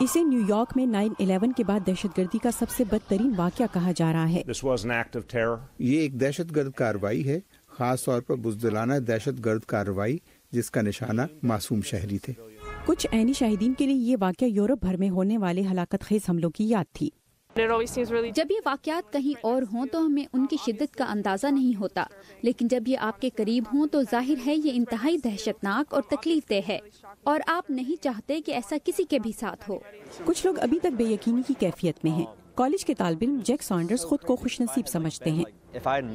اسے new York میں 9/11 کے بعد دہشت گردی کا سب سے بدترین واقعہ کہا جا رہا ہے۔ یہ ایک دہشت گرد کارروائی ہے، خاص طور پر بزدلانہ دہشت گرد کارروائی جس کا نشانہ معصوم شہری تھے۔ کچھ عینی شاہدین کے لیے یہ واقعہ یورپ بھر میں ہونے والے ہلاکت خیز حملوں کی یاد تھی۔ جب یہ واقعات کہیں اور ہوں تو ہمیں ان کی شدت کا اندازہ نہیں ہوتا، لیکن جب یہ آپ کے قریب ہوں تو ظاہر ہے یہ انتہائی دہشتناک اور تکلیف دہ ہے، اور آپ نہیں چاہتے کہ ایسا کسی کے بھی ساتھ ہو۔ کچھ لوگ ابھی تک بے یقینی کی کیفیت میں ہیں۔ کالج کے طالب علم جیک سانڈرز خود کو خوش نصیب سمجھتے ہیں۔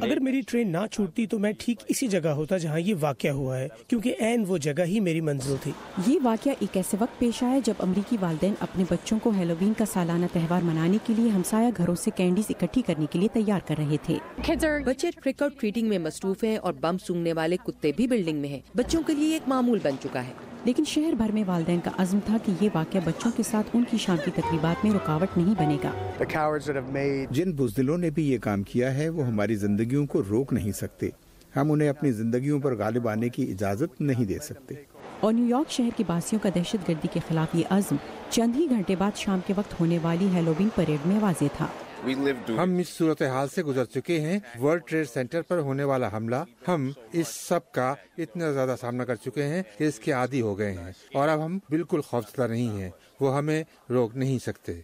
اگر میری ٹرین نہ چھوٹتی تو میں ٹھیک اسی جگہ ہوتا جہاں یہ واقعہ ہوا ہے، کیونکہ عین وہ جگہ ہی میری منزل تھی۔ یہ واقعہ ایک ایسے وقت پیش آیا جب امریکی والدین اپنے بچوں کو ہیلووین کا سالانہ تہوار منانے کے لیے ہمسایہ گھروں سے کینڈیز اکٹھی کرنے کے لیے تیار کر رہے تھے۔ بچے ٹرک اور ٹریٹنگ میں مصروف ہیں اور بم سونگنے والے کتے بھی بلڈنگ میں ہیں۔ بچوں کے لیے ایک معمول بن چکا ہے، لیکن شہر بھر میں والدین کا عزم تھا کہ یہ واقعہ بچوں کے ساتھ ان کی شام کی تقریبات میں رکاوٹ نہیں بنے گا۔ جن بزدلوں نے بھی یہ کام کیا ہے وہ ہماری زندگیوں کو روک نہیں سکتے، ہم انہیں اپنی زندگیوں پر غالب آنے کی اجازت نہیں دے سکتے۔ اور نیو یارک شہر کے باسیوں کا دہشت گردی کے خلاف یہ عزم چند ہی گھنٹے بعد شام کے وقت ہونے والی ہیلووین پریڈ میں واضح تھا۔ ہم اس صورتحال سے گزر چکے ہیں، ورلڈ ٹریڈ سینٹر پر ہونے والا حملہ، ہم اس سب کا اتنا زیادہ سامنا کر چکے ہیں کہ اس کے عادی ہو گئے ہیں، اور اب ہم بالکل خوفزدہ نہیں ہیں، وہ ہمیں روک نہیں سکتے۔